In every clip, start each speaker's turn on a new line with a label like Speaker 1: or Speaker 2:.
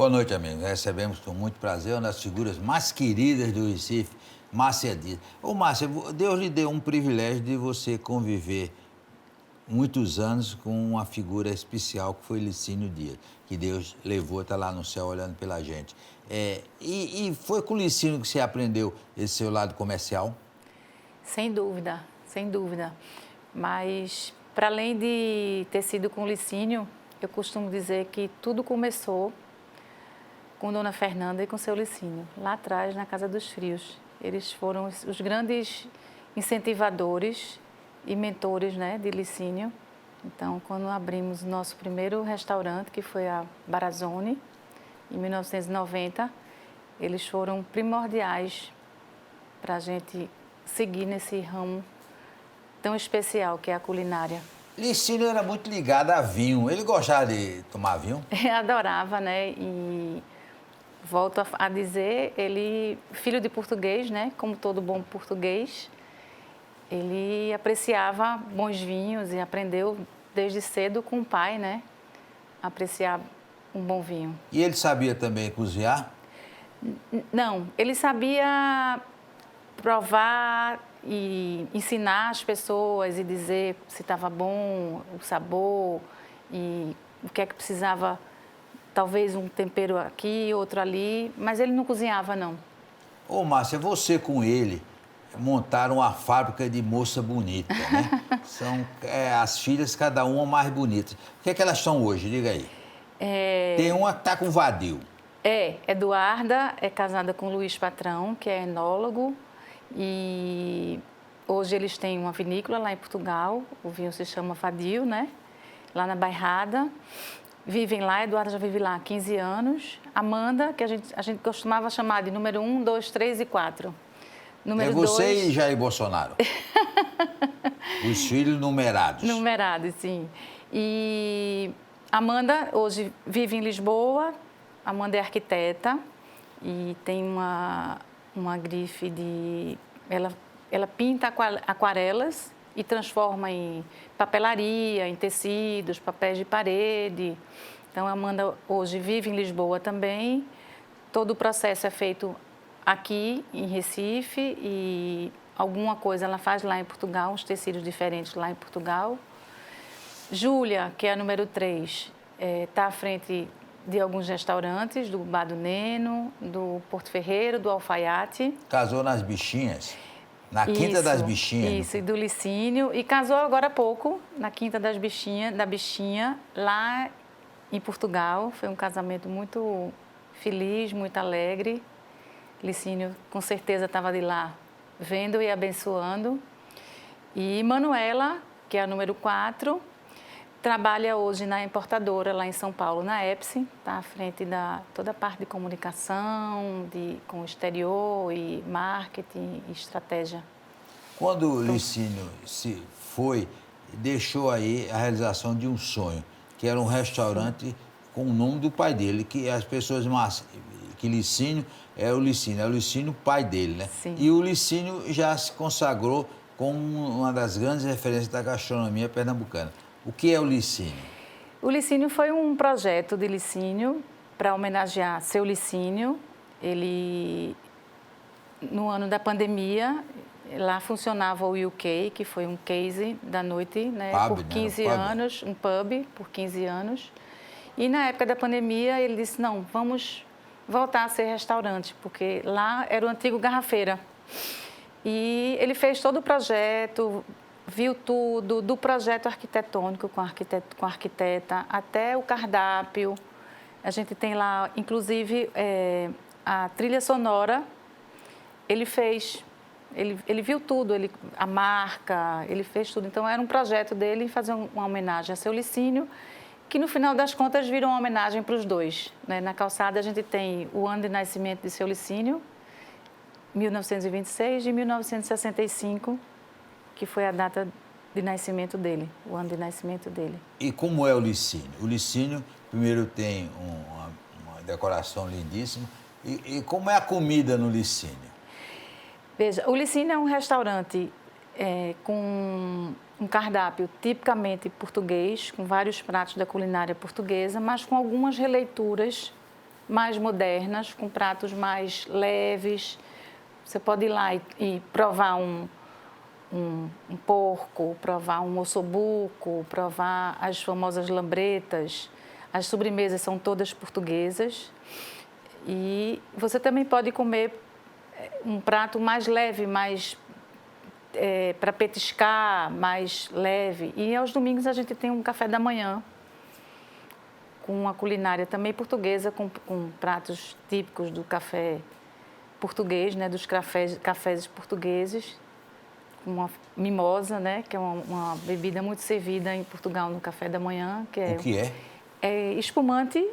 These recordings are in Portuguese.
Speaker 1: Boa noite, amigo. Recebemos com muito prazer uma das figuras mais queridas do Recife, Márcia Dias. Ô, Márcia, Deus lhe deu um privilégio de você conviver muitos anos com uma figura especial que foi Licínio Dias, que Deus levou, está lá no céu olhando pela gente. E foi com o Licínio que você aprendeu esse seu lado comercial?
Speaker 2: Sem dúvida, sem dúvida. Mas, para além de ter sido com o Licínio, eu costumo dizer que tudo começou com Dona Fernanda e com seu Licínio, lá atrás, na Casa dos Frios. Eles foram os grandes incentivadores e mentores, né, de Licínio. Então, quando abrimos o nosso primeiro restaurante, que foi a Barazone, em 1990, eles foram primordiais para a gente seguir nesse ramo tão especial que é a culinária.
Speaker 1: Licínio era muito ligado a vinho. Ele gostava de tomar vinho?
Speaker 2: Eu adorava, né? E volto a dizer, ele, filho de português, né? Como todo bom português, ele apreciava bons vinhos e aprendeu desde cedo com o pai, né? Apreciar um bom vinho.
Speaker 1: E ele sabia também cozinhar?
Speaker 2: Não, ele sabia provar e ensinar as pessoas e dizer se estava bom o sabor e o que é que precisava, talvez um tempero aqui, outro ali, mas ele não cozinhava, não.
Speaker 1: Ô, Márcia, você com ele montaram uma fábrica de moça bonita, né? São as filhas, cada uma mais bonita. O que é que elas são hoje? Diga aí. Tem uma que tá com vadio.
Speaker 2: Eduarda é casada com Luiz Patrão, que é enólogo, e hoje eles têm uma vinícola lá em Portugal, o vinho se chama Vadio, né? Lá na Bairrada. Vivem lá, Eduarda já vive lá há 15 anos. Amanda, que a gente costumava chamar de número 1, 2, 3 e 4. Número
Speaker 1: Você
Speaker 2: 2...
Speaker 1: e Jair Bolsonaro. Os filhos numerados.
Speaker 2: Numerados, sim. E Amanda hoje vive em Lisboa. Amanda é arquiteta e tem uma grife de... Ela pinta aquarelas e transforma em papelaria, em tecidos, papéis de parede. Então, a Amanda hoje vive em Lisboa também. Todo o processo é feito aqui em Recife e alguma coisa ela faz lá em Portugal, uns tecidos diferentes lá em Portugal. Júlia, que é a número 3, está à frente de alguns restaurantes, do Bar do Neno, do Porto Ferreiro, do Alfaiate.
Speaker 1: Casou nas Bichinhas? Na Quinta das Bichinhas?
Speaker 2: Isso, e do Licínio. E casou agora há pouco, na Quinta das Bichinhas, da Bichinha, lá em Portugal. Foi um casamento muito feliz, muito alegre. Licínio, com certeza, estava de lá vendo e abençoando. E Manuela, que é a número 4, trabalha hoje na importadora lá em São Paulo, na Epsi, está à frente da toda a parte de comunicação, com o exterior e marketing e estratégia.
Speaker 1: Quando o Licínio se foi, deixou aí a realização de um sonho, que era um restaurante com o nome do pai dele, que as pessoas que Licínio é o Licínio pai dele, né?
Speaker 2: Sim.
Speaker 1: E o Licínio já se consagrou como uma das grandes referências da gastronomia pernambucana. O que é o Licínio?
Speaker 2: O Licínio foi um projeto de Licínio para homenagear seu Licínio. Ele, no ano da pandemia, lá funcionava o UK, que foi um case da noite, né,
Speaker 1: Pub,
Speaker 2: por 15
Speaker 1: né?
Speaker 2: anos, um pub por 15 anos. E na época da pandemia ele disse, não, vamos voltar a ser restaurante, porque lá era o antigo Garrafeira. E ele fez todo o projeto, viu tudo, do projeto arquitetônico com a arquiteta até o cardápio. A gente tem lá, inclusive, a trilha sonora, ele fez, ele viu tudo, a marca, ele fez tudo. Então, era um projeto dele fazer uma homenagem a seu Licínio, que no final das contas virou uma homenagem para os dois, né? Na calçada a gente tem o ano de nascimento de seu Licínio, 1926 e 1965, que foi a data de nascimento dele, o ano de nascimento dele.
Speaker 1: E como é o Licínio? O Licínio, primeiro, tem uma decoração lindíssima. E como é a comida no Licínio?
Speaker 2: Veja, o Licínio é um restaurante com um cardápio tipicamente português, com vários pratos da culinária portuguesa, mas com algumas releituras mais modernas, com pratos mais leves. Você pode ir lá e provar um porco, provar um ossobuco, provar as famosas lambretas. As sobremesas são todas portuguesas. E você também pode comer um prato mais leve, mais para petiscar, mais leve. E aos domingos a gente tem um café da manhã com uma culinária também portuguesa, com pratos típicos do café português, né, dos cafés portugueses. Uma mimosa, né, que é uma bebida muito servida em Portugal no café da manhã.
Speaker 1: O que é?
Speaker 2: É espumante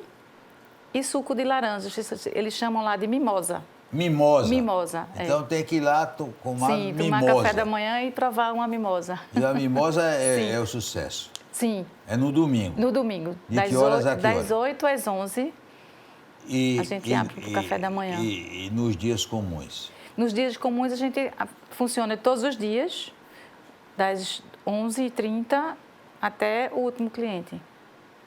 Speaker 2: e suco de laranja. Eles chamam lá de mimosa.
Speaker 1: Mimosa?
Speaker 2: Mimosa,
Speaker 1: Então tem que ir lá tomar
Speaker 2: Sim,
Speaker 1: mimosa.
Speaker 2: tomar café da manhã e provar uma mimosa.
Speaker 1: E a mimosa é o sucesso?
Speaker 2: Sim.
Speaker 1: É no domingo?
Speaker 2: No domingo.
Speaker 1: De que horas a que horas?
Speaker 2: Das 8 às 11, a gente abre para o café da manhã.
Speaker 1: E nos dias comuns?
Speaker 2: Nos dias comuns a gente funciona todos os dias, das 11h30 até o último cliente.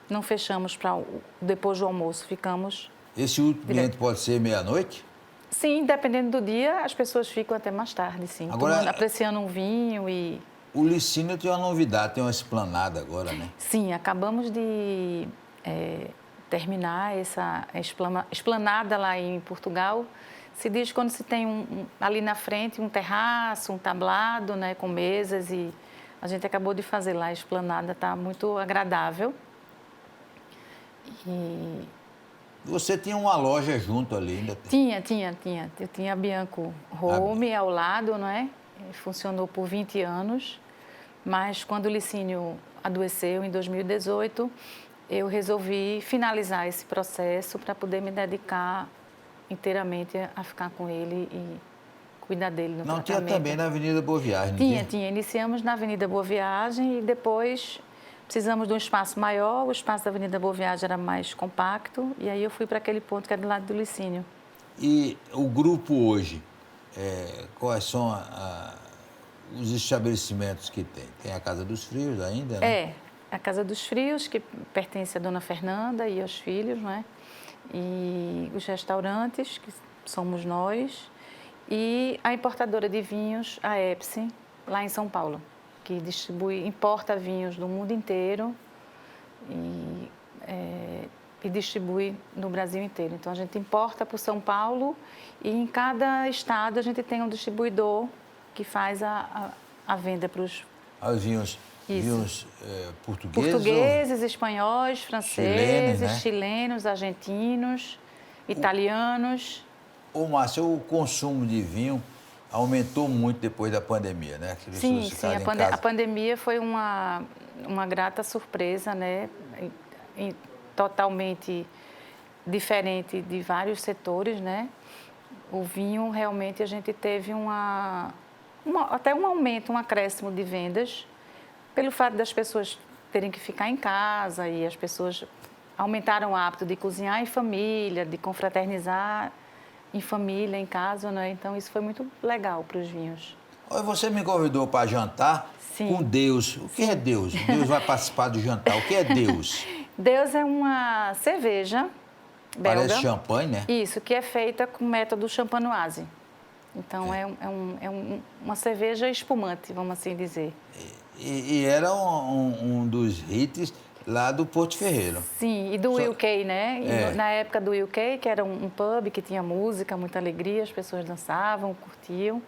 Speaker 2: Não fechamos para depois do almoço, ficamos...
Speaker 1: Esse último cliente pode ser meia-noite?
Speaker 2: Sim, dependendo do dia, as pessoas ficam até mais tarde, sim.
Speaker 1: Agora,
Speaker 2: apreciando um vinho e...
Speaker 1: O Licínio tem uma novidade, tem uma esplanada agora, né?
Speaker 2: Sim, acabamos de terminar essa esplanada lá em Portugal. Se diz quando se tem ali na frente um terraço, um tablado, né, com mesas, e a gente acabou de fazer lá a esplanada, está muito agradável. E...
Speaker 1: Você tinha uma loja junto ali, ainda tem?
Speaker 2: Tinha. Eu tinha a Bianco Home ao lado, não é? Funcionou por 20 anos, mas quando o Licínio adoeceu em 2018, eu resolvi finalizar esse processo para poder me dedicar inteiramente a ficar com ele e cuidar dele no tratamento.
Speaker 1: Não tinha também na Avenida Boa Viagem?
Speaker 2: Tinha. Iniciamos na Avenida Boa Viagem e depois precisamos de um espaço maior. O espaço da Avenida Boa Viagem era mais compacto e aí eu fui para aquele ponto que é do lado do Licínio.
Speaker 1: E o grupo hoje, quais são os estabelecimentos que tem? Tem a Casa dos Frios ainda, né?
Speaker 2: A Casa dos Frios, que pertence à dona Fernanda e aos filhos, né? E os restaurantes, que somos nós, e a importadora de vinhos, a Epsi, lá em São Paulo, que importa vinhos do mundo inteiro e distribui no Brasil inteiro. Então, a gente importa para o São Paulo e em cada estado a gente tem um distribuidor que faz a venda para os...
Speaker 1: Vinhos portugueses?
Speaker 2: Portugueses, espanhóis, franceses, chilenos, argentinos, italianos.
Speaker 1: Ô, Márcia, o consumo de vinho aumentou muito depois da pandemia, né?
Speaker 2: Sim, a pandemia foi uma grata surpresa, né? Totalmente diferente de vários setores, né? O vinho, realmente, a gente teve até um aumento, um acréscimo de vendas, pelo fato das pessoas terem que ficar em casa e as pessoas aumentaram o hábito de cozinhar em família, de confraternizar em família, em casa, né? Então, isso foi muito legal para os vinhos.
Speaker 1: Você me convidou para jantar com Deus. O que é Deus? Deus vai participar do jantar. O que é Deus?
Speaker 2: Deus é uma cerveja belga.
Speaker 1: Parece champanhe, né?
Speaker 2: Isso, que é feita com método champanoise. Então, uma cerveja espumante, vamos assim dizer.
Speaker 1: E era um dos hits lá do Porto Ferreiro.
Speaker 2: Sim, e do UK, né? Na época do UK, que era um pub que tinha música, muita alegria, as pessoas dançavam, curtiam.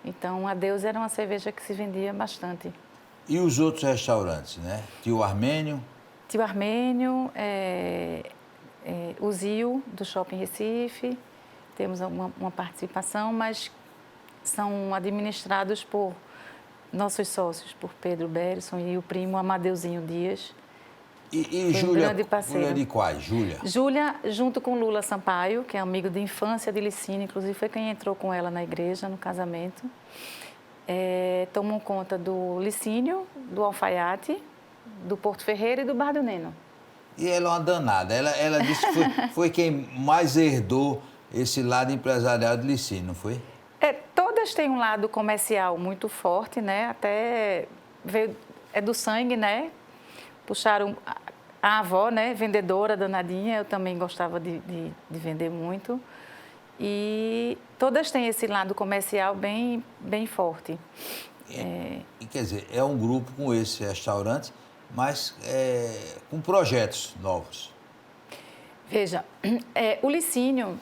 Speaker 2: Então, a Deus era uma cerveja que se vendia bastante.
Speaker 1: E os outros restaurantes, né? Tio Armênio?
Speaker 2: Tio Armênio, o Zio, do Shopping Recife. Temos uma participação, mas são administrados por nossos sócios, por Pedro Berison e o primo Amadeuzinho Dias.
Speaker 1: E Júlia, mulher de quais?
Speaker 2: Júlia, junto com Lula Sampaio, que é amigo de infância de Licínio, inclusive foi quem entrou com ela na igreja, no casamento. Tomam conta do Licínio, do Alfaiate, do Porto Ferreiro e do Bar do Neno.
Speaker 1: E ela é uma danada. Ela disse que foi quem mais herdou esse lado empresarial de Licínio, não foi?
Speaker 2: Todas têm um lado comercial muito forte, né? Até veio, do sangue, né? Puxaram A avó, né, vendedora danadinha, eu também gostava de vender muito. E todas têm esse lado comercial bem, bem forte.
Speaker 1: E quer dizer, é um grupo com esses restaurantes, mas com projetos novos.
Speaker 2: Veja, o Licínio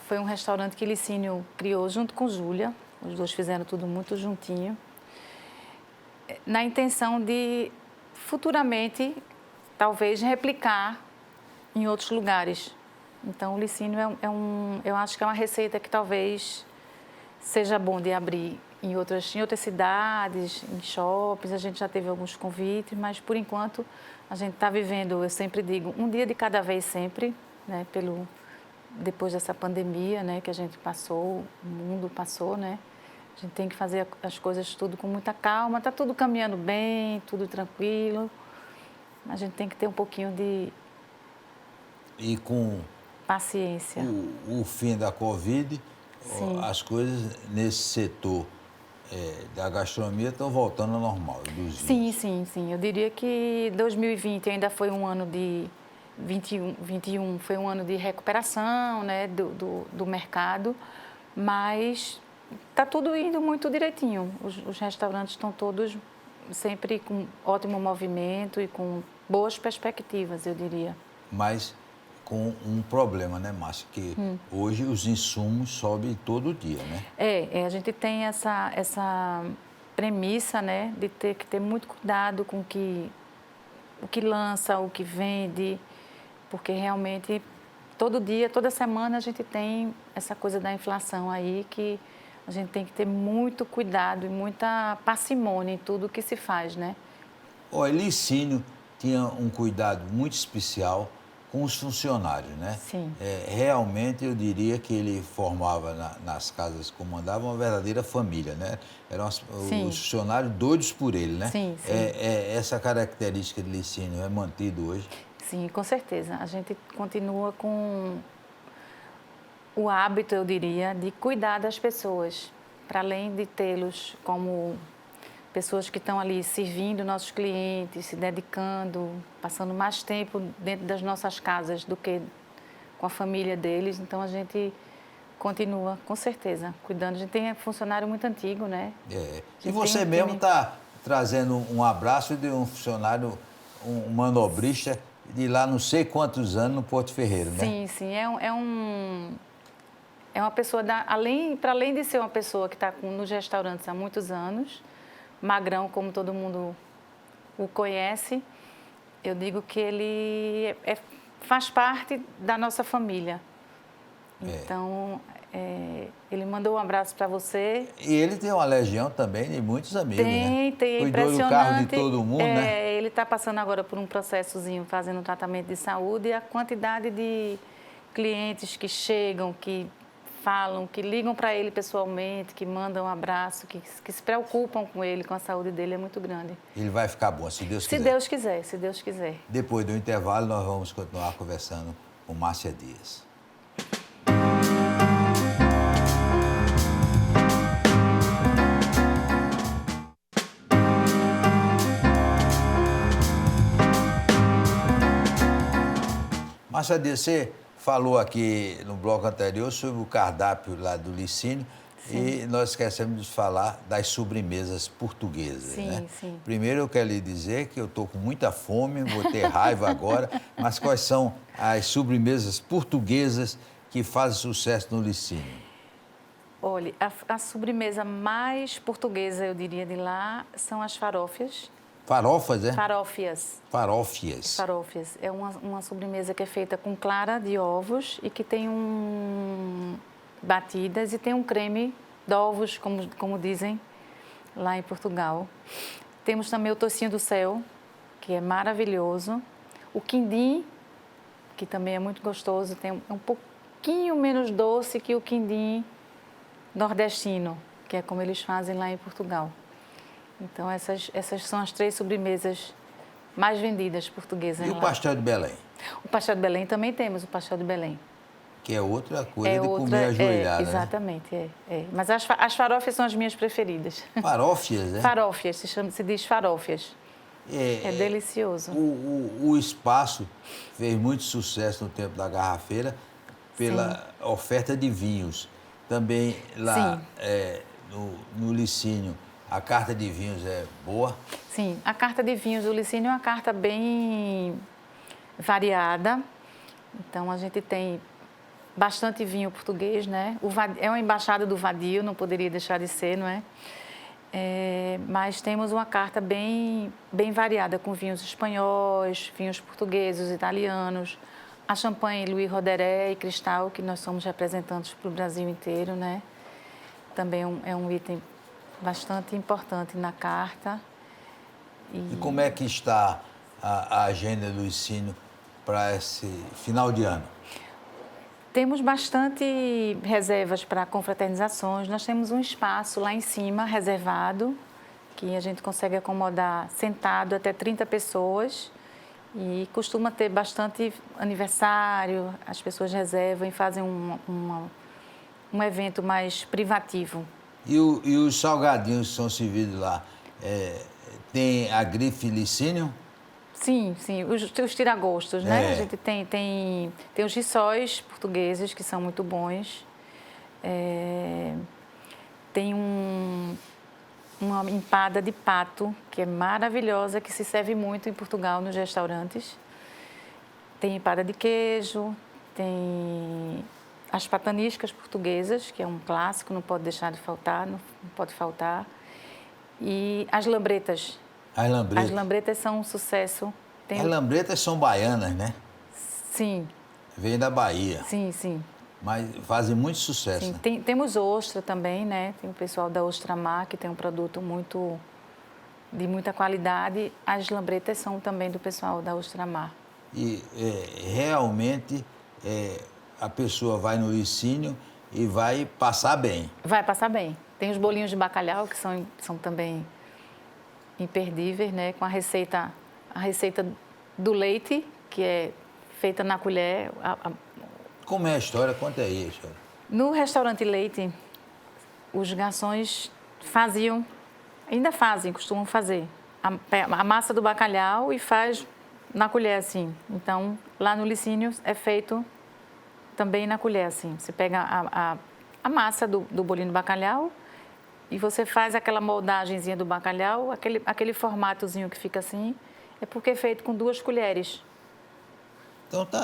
Speaker 2: foi um restaurante que Licínio criou junto com Júlia. Os dois fizeram tudo muito juntinho, na intenção de futuramente, talvez, replicar em outros lugares. Então, o Licínio eu acho que é uma receita que talvez seja bom de abrir em outras cidades, em shoppings. A gente já teve alguns convites, mas, por enquanto, a gente está vivendo, eu sempre digo, um dia de cada vez sempre, né, depois dessa pandemia, né, que a gente passou, o mundo passou, né? A gente tem que fazer as coisas tudo com muita calma. Está tudo caminhando bem, tudo tranquilo. A gente tem que ter um pouquinho de...
Speaker 1: E com
Speaker 2: paciência.
Speaker 1: O fim da Covid,
Speaker 2: Sim.
Speaker 1: As coisas nesse setor da gastronomia estão voltando ao normal.
Speaker 2: Sim. Eu diria que 2020 ainda foi um ano de... 21 foi um ano de recuperação, né, do mercado, mas está tudo indo muito direitinho. Os restaurantes estão todos sempre com ótimo movimento e com boas perspectivas, eu diria.
Speaker 1: Mas com um problema, né, Márcia? Que hoje os insumos sobem todo dia, né?
Speaker 2: A gente tem essa premissa, né, de ter que ter muito cuidado com o que lança, o que vende, porque realmente todo dia, toda semana a gente tem essa coisa da inflação aí que a gente tem que ter muito cuidado e muita parcimônia em tudo que se faz, né?
Speaker 1: Olha, Licínio tinha um cuidado muito especial com os funcionários, né?
Speaker 2: Sim.
Speaker 1: Realmente eu diria que ele formava nas casas que comandava uma verdadeira família, né? Eram os funcionários doidos por ele, né?
Speaker 2: Sim.
Speaker 1: Essa característica de Licínio é mantida hoje?
Speaker 2: Sim, com certeza. A gente continua com o hábito, eu diria, de cuidar das pessoas, para além de tê-los como pessoas que estão ali servindo nossos clientes, se dedicando, passando mais tempo dentro das nossas casas do que com a família deles. Então, a gente continua, com certeza, cuidando. A gente tem funcionário muito antigo, né?
Speaker 1: E você mesmo está trazendo um abraço de um funcionário, um manobrista, de lá não sei quantos anos no Porto Ferreiro, né?
Speaker 2: Sim. É uma pessoa, para além de ser uma pessoa que está nos restaurantes há muitos anos, magrão, como todo mundo o conhece, eu digo que ele faz parte da nossa família. Então, ele mandou um abraço para você.
Speaker 1: E ele tem uma legião também de muitos amigos, né?
Speaker 2: Tem,
Speaker 1: cuidou do carro de todo mundo, né?
Speaker 2: Ele está passando agora por um processozinho, fazendo um tratamento de saúde, e a quantidade de clientes que chegam, que falam, que ligam para ele pessoalmente, que mandam um abraço, que se preocupam com ele, com a saúde dele, é muito grande.
Speaker 1: Ele vai ficar bom, se Deus quiser.
Speaker 2: Se Deus quiser.
Speaker 1: Depois do intervalo, nós vamos continuar conversando com Márcia Dias. Márcia Dias, você falou aqui no bloco anterior sobre o cardápio lá do Licínio. Sim. E nós esquecemos de falar das sobremesas portuguesas, né?
Speaker 2: Sim.
Speaker 1: Primeiro eu quero lhe dizer que eu estou com muita fome, vou ter raiva agora, mas quais são as sobremesas portuguesas que fazem sucesso no Licínio?
Speaker 2: Olha, a sobremesa mais portuguesa, eu diria, de lá, são as farófias.
Speaker 1: Farofas, é?
Speaker 2: Farófias.
Speaker 1: Farófias.
Speaker 2: É uma sobremesa que é feita com clara de ovos e que tem batidas e tem um creme de ovos, como dizem lá em Portugal. Temos também o tocinho do céu, que é maravilhoso. O quindim, que também é muito gostoso, é um pouquinho menos doce que o quindim nordestino, que é como eles fazem lá em Portugal. Então, essas são as 3 sobremesas mais vendidas portuguesas.
Speaker 1: E o pastel de Belém?
Speaker 2: O pastel de Belém também temos, o pastel de Belém.
Speaker 1: Que é outra coisa de comer ajoelhada, né?
Speaker 2: Exatamente. Mas as farófias são as minhas preferidas.
Speaker 1: Farófias, é?
Speaker 2: Farófias, se diz farófias. É delicioso.
Speaker 1: O espaço fez muito sucesso no tempo da garrafeira pela oferta de vinhos. Também lá no Licínio, a carta de vinhos é boa?
Speaker 2: Sim, a carta de vinhos do Licínio é uma carta bem variada. Então, a gente tem bastante vinho português, né? É uma embaixada do Vadio, não poderia deixar de ser, não é? Mas temos uma carta bem variada, com vinhos espanhóis, vinhos portugueses, italianos, a champanhe Louis Roederer e Cristal, que nós somos representantes para o Brasil inteiro, né? Também é um item bastante importante na carta.
Speaker 1: E como é que está a agenda do Licínio para esse final de ano?
Speaker 2: Temos bastante reservas para confraternizações. Nós temos um espaço lá em cima, reservado, que a gente consegue acomodar sentado até 30 pessoas. E costuma ter bastante aniversário, as pessoas reservam e fazem um evento mais privativo.
Speaker 1: E os salgadinhos que são servidos lá, tem a grife Licínio?
Speaker 2: Sim, os tiragostos, né? A gente tem os rissóis portugueses, que são muito bons. Tem uma empada de pato, que é maravilhosa, que se serve muito em Portugal, nos restaurantes. Tem empada de queijo, tem as pataniscas portuguesas, que é um clássico, não pode deixar de faltar, não pode faltar. E as lambretas. As lambretas são um sucesso.
Speaker 1: As lambretas são baianas, né?
Speaker 2: Sim.
Speaker 1: Vêm da Bahia.
Speaker 2: Sim.
Speaker 1: Mas fazem muito sucesso.
Speaker 2: Sim.
Speaker 1: Né?
Speaker 2: Temos ostra também, né? Tem o pessoal da Ostramar, que tem um produto de muita qualidade. As lambretas são também do pessoal da Ostramar.
Speaker 1: E realmente a pessoa vai no Licínio e vai passar bem.
Speaker 2: Vai passar bem. Tem os bolinhos de bacalhau, que são também imperdíveis, né? Com a receita do leite, que é feita na colher.
Speaker 1: Como é a história? Conta aí a história.
Speaker 2: No restaurante Leite, os garçons costumam fazer a massa do bacalhau e faz na colher, assim. Então, lá no Licínio é feito também na colher, assim. Você pega a massa do bolinho de bacalhau e você faz aquela moldagenzinha do bacalhau, aquele formatozinho que fica assim, é porque é feito com 2 colheres.
Speaker 1: Então tá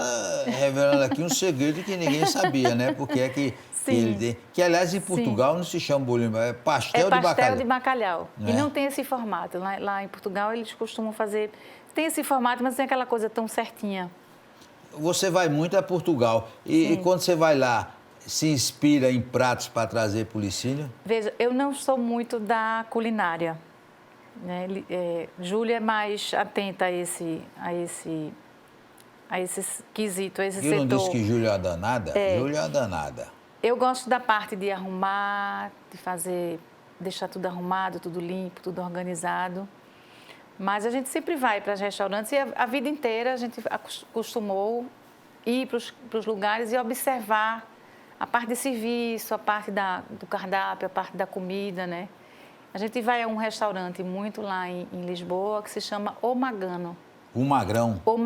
Speaker 1: revelando aqui um segredo que ninguém sabia, né? Porque é que ele tem... Que, aliás, em Portugal não se chama bolinho, é pastel de bacalhau.
Speaker 2: É pastel de bacalhau. E não tem esse formato. Lá em Portugal eles costumam fazer... Tem esse formato, mas não tem aquela coisa tão certinha.
Speaker 1: Você vai muito a Portugal. E quando você vai lá, se inspira em pratos para trazer para o Licínio?
Speaker 2: Veja, eu não sou muito da culinária. Né? Júlia é mais atenta a esse quesito, a esse setor.
Speaker 1: Eu não disse que Júlia é uma danada? Júlia é uma danada.
Speaker 2: Eu gosto da parte de arrumar, de deixar tudo arrumado, tudo limpo, tudo organizado. Mas a gente sempre vai para os restaurantes e a vida inteira a gente acostumou ir para os lugares e observar a parte de serviço, a parte do cardápio, a parte da comida, né? A gente vai a um restaurante muito lá em Lisboa que se chama O Magano.
Speaker 1: O Magrão.
Speaker 2: O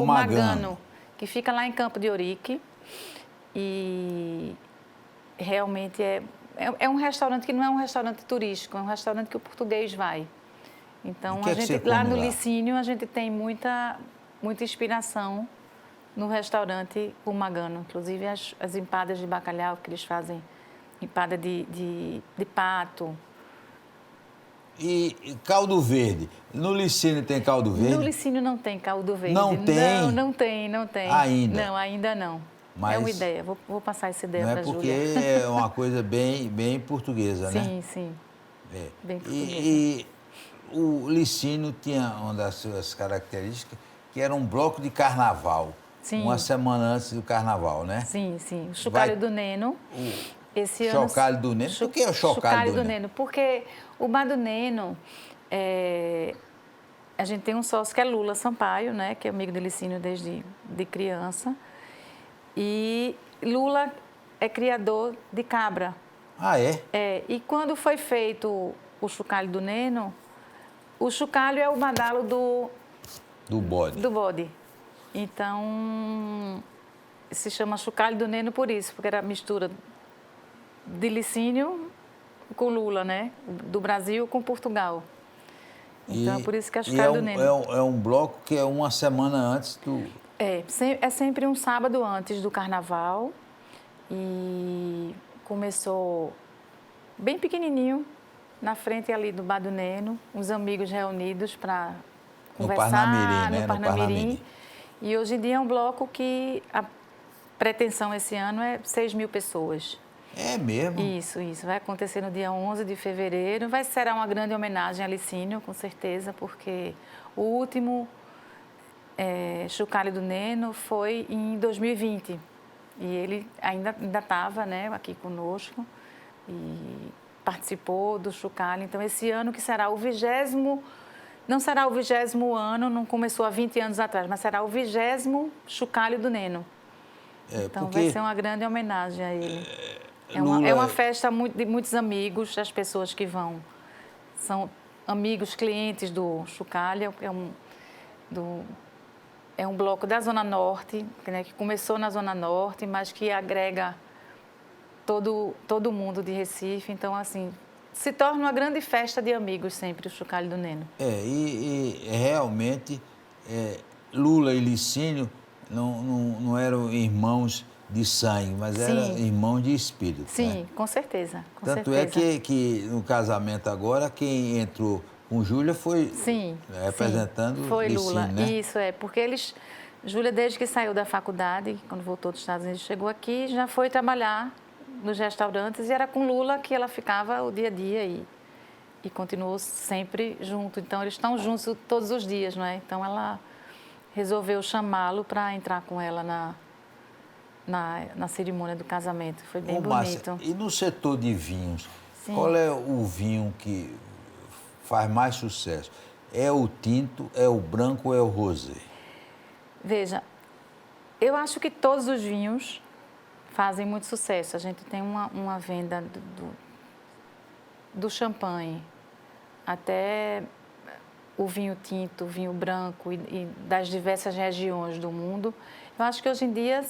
Speaker 2: Magano, que fica lá em Campo de Ourique. E realmente é um restaurante que não é um restaurante turístico, é um restaurante que o português vai. Então, lá no Licínio, a gente tem muita inspiração no restaurante O Magano. Inclusive, as empadas de bacalhau que eles fazem, empada de pato.
Speaker 1: E caldo verde? No Licínio tem caldo verde?
Speaker 2: No Licínio não tem caldo verde.
Speaker 1: Não tem?
Speaker 2: Não tem.
Speaker 1: Ainda?
Speaker 2: Não, ainda não.
Speaker 1: Mas
Speaker 2: é uma ideia, vou passar essa ideia para a Júlia.
Speaker 1: Porque é uma coisa bem portuguesa, né?
Speaker 2: Sim. Bem portuguesa.
Speaker 1: E o Licínio tinha uma das suas características, que era um bloco de carnaval.
Speaker 2: Sim.
Speaker 1: Uma semana antes do carnaval, né?
Speaker 2: Sim. O Chocalho do Neno. Esse ano...
Speaker 1: Chocalho do Neno? Por que é o Chocalho do Neno?
Speaker 2: Porque o Bar do Neno, a gente tem um sócio que é Lula Sampaio, né? Que é amigo do Licínio desde criança. E Lula é criador de cabra.
Speaker 1: Ah, é?
Speaker 2: E quando foi feito o Chocalho do Neno, O chocalho é o badalo
Speaker 1: Do bode.
Speaker 2: do bode. Então, se chama chocalho do Neno por isso, porque era a mistura de Licínio com Lula, né? Do Brasil com Portugal. Então, por isso que é chocalho do Neno.
Speaker 1: É um bloco que é uma semana antes do...
Speaker 2: É sempre um sábado antes do carnaval e começou bem pequenininho, na frente ali do Bar do Neno, os amigos reunidos para conversar
Speaker 1: Parnamirim, né?
Speaker 2: no Parnamirim. E hoje em dia é um bloco que a pretensão esse ano é 6.000 pessoas.
Speaker 1: É mesmo?
Speaker 2: Isso. Vai acontecer no dia 11 de fevereiro. Será uma grande homenagem a Licínio, com certeza, porque o último chocalho do Neno foi em 2020. E ele ainda estava, né, aqui conosco e participou do chocalho. Então, esse ano que será o 20º, não será o 20º ano, não começou há 20 anos atrás, mas será o 20º chocalho do Neno. Então, vai ser uma grande homenagem a ele. É uma festa de muitos amigos, as pessoas que vão. São amigos, clientes do chocalho, é um bloco da Zona Norte, né, que começou na Zona Norte, mas que agrega todo mundo de Recife. Então, assim, se torna uma grande festa de amigos sempre, o chocalho do Neno.
Speaker 1: E realmente Lula e Licínio não eram irmãos de sangue, mas eram irmãos de espírito.
Speaker 2: Sim,
Speaker 1: né?
Speaker 2: com certeza.
Speaker 1: Tanto é que no casamento agora, quem entrou com Júlia foi representando
Speaker 2: foi
Speaker 1: Licínio,
Speaker 2: Lula.
Speaker 1: né?
Speaker 2: Isso, porque Júlia, desde que saiu da faculdade, quando voltou dos Estados Unidos, chegou aqui, já foi trabalhar nos restaurantes e era com Lula que ela ficava o dia a dia e continuou sempre junto. Então, eles estão juntos todos os dias, não é? Então, ela resolveu chamá-lo para entrar com ela na cerimônia do casamento. Foi bem bonito.
Speaker 1: Márcia, e no setor de vinhos, qual é o vinho que faz mais sucesso? É o tinto, é o branco ou é o rosé?
Speaker 2: Veja, eu acho que todos os vinhos fazem muito sucesso. A gente tem uma venda do champanhe até o vinho tinto, o vinho branco e das diversas regiões do mundo. Eu acho que hoje em dia,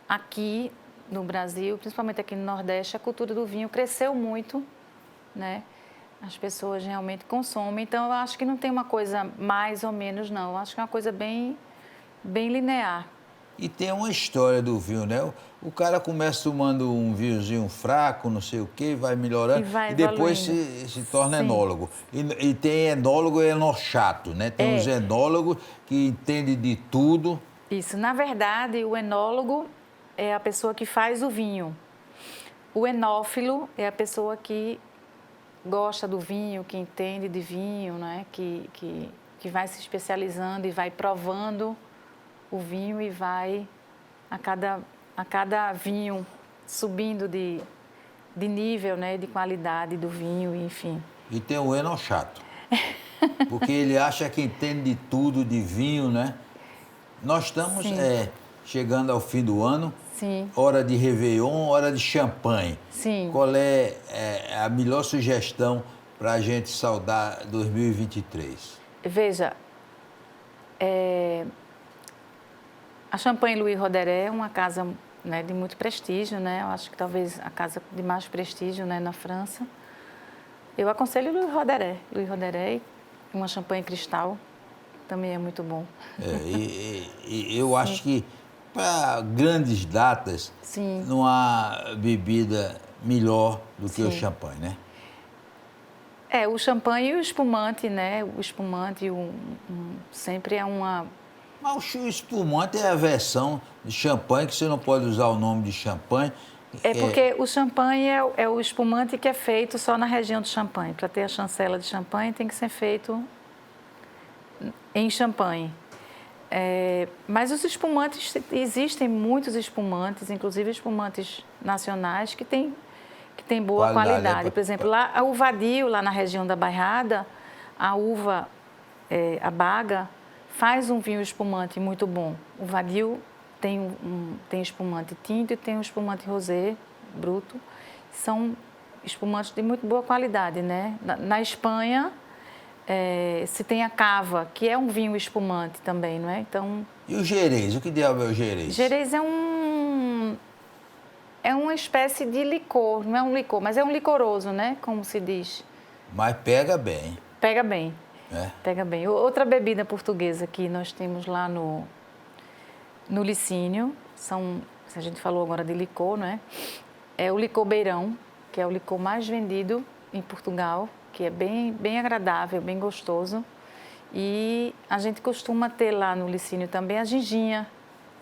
Speaker 2: aqui no Brasil, principalmente aqui no Nordeste, a cultura do vinho cresceu muito, né? As pessoas realmente consomem. Então, eu acho que não tem uma coisa mais ou menos, não. Eu acho que é uma coisa bem linear.
Speaker 1: E tem uma história do vinho, né? O cara começa tomando um vinhozinho fraco, não sei o quê, vai melhorando e depois se torna enólogo. E tem enólogo e enochato, né? Tem uns enólogos que entendem de tudo.
Speaker 2: Isso. Na verdade, o enólogo é a pessoa que faz o vinho. O enófilo é a pessoa que gosta do vinho, que entende de vinho, né? Que vai se especializando e vai provando o vinho e vai a cada vinho subindo de nível, né, de qualidade do vinho, enfim.
Speaker 1: E tem o enochato, porque ele acha que entende de tudo de vinho, né? Nós estamos chegando ao fim do ano, hora de Réveillon, hora de champanhe.
Speaker 2: Sim.
Speaker 1: Qual é a melhor sugestão para a gente saudar 2023?
Speaker 2: Veja, a Champanhe Louis Roederer é uma casa, né, de muito prestígio, né? Eu acho que talvez a casa de mais prestígio, né, na França. Eu aconselho Louis Roederer. Louis Roederer, uma champanhe cristal, também é muito bom.
Speaker 1: E eu acho que para grandes datas não há bebida melhor do que o champanhe, né?
Speaker 2: O champanhe e o espumante, né? O espumante sempre é uma...
Speaker 1: Mas o espumante é a versão de champanhe, que você não pode usar o nome de champanhe.
Speaker 2: Porque o champanhe é o espumante que é feito só na região de Champagne. Para ter a chancela de champanhe tem que ser feito em champanhe. Mas os espumantes, existem muitos espumantes, inclusive espumantes nacionais, que têm boa qualidade. Por exemplo, lá, a Uvadio, lá na região da Bairrada, a uva, a baga, faz um vinho espumante muito bom. O Vadio tem espumante tinto e tem um espumante rosé, bruto. São espumantes de muito boa qualidade, né? Na Espanha, se tem a cava, que é um vinho espumante também, não é? Então,
Speaker 1: E o Gerês? O que diabo é o Gerês?
Speaker 2: Gerês é uma espécie de licor, não é um licor, mas é um licoroso, né? Como se diz.
Speaker 1: Mas pega bem.
Speaker 2: Pega bem.
Speaker 1: É.
Speaker 2: Pega bem. Outra bebida portuguesa que nós temos lá no Licínio, se a gente falou agora de licor, não é? É o licor beirão, que é o licor mais vendido em Portugal, que é bem agradável, bem gostoso. E a gente costuma ter lá no Licínio também a ginginha.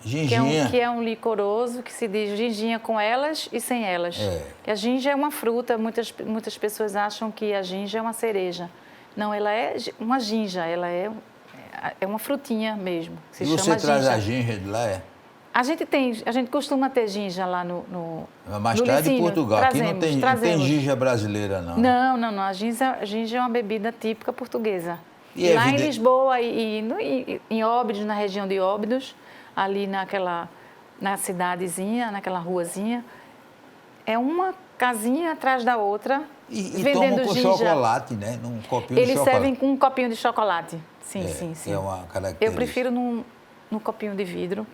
Speaker 1: Ginginha?
Speaker 2: Que é um licoroso que se diz ginginha com elas e sem elas. Que a ginja é uma fruta, muitas pessoas acham que a ginja é uma cereja. Não, ela é uma ginja, ela é uma frutinha mesmo.
Speaker 1: E você traz a ginja de lá, é?
Speaker 2: A gente costuma ter ginja lá no
Speaker 1: Mas
Speaker 2: no
Speaker 1: cá é de
Speaker 2: Licínio.
Speaker 1: Portugal, aqui não tem ginja brasileira, não.
Speaker 2: Não. A ginja é uma bebida típica portuguesa.
Speaker 1: E
Speaker 2: lá em Lisboa e em Óbidos, na região de Óbidos, ali na cidadezinha, naquela ruazinha, é uma casinha atrás da outra,
Speaker 1: E
Speaker 2: vendendo
Speaker 1: tomam com
Speaker 2: ginja.
Speaker 1: Chocolate, né? Num copinho de
Speaker 2: Eles
Speaker 1: chocolate.
Speaker 2: servem com um copinho de chocolate. Sim.
Speaker 1: É uma característica.
Speaker 2: Eu prefiro num copinho de vidro,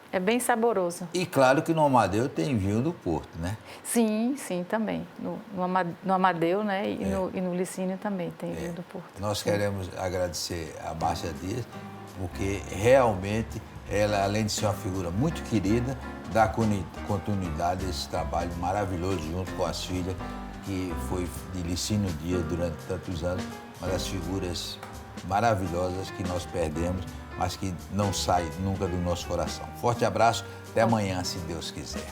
Speaker 2: é bem saboroso.
Speaker 1: E claro que no Amadeu tem vinho do Porto, né?
Speaker 2: Sim, também. No Amadeu, né? E no Licínio também tem vinho do Porto.
Speaker 1: Nós queremos agradecer a Márcia Dias, porque realmente ela, além de ser uma figura muito querida, dá continuidade a esse trabalho maravilhoso junto com as filhas, que foi de Licínio Dias durante tantos anos, uma das figuras maravilhosas que nós perdemos, mas que não sai nunca do nosso coração. Forte abraço, até amanhã, se Deus quiser.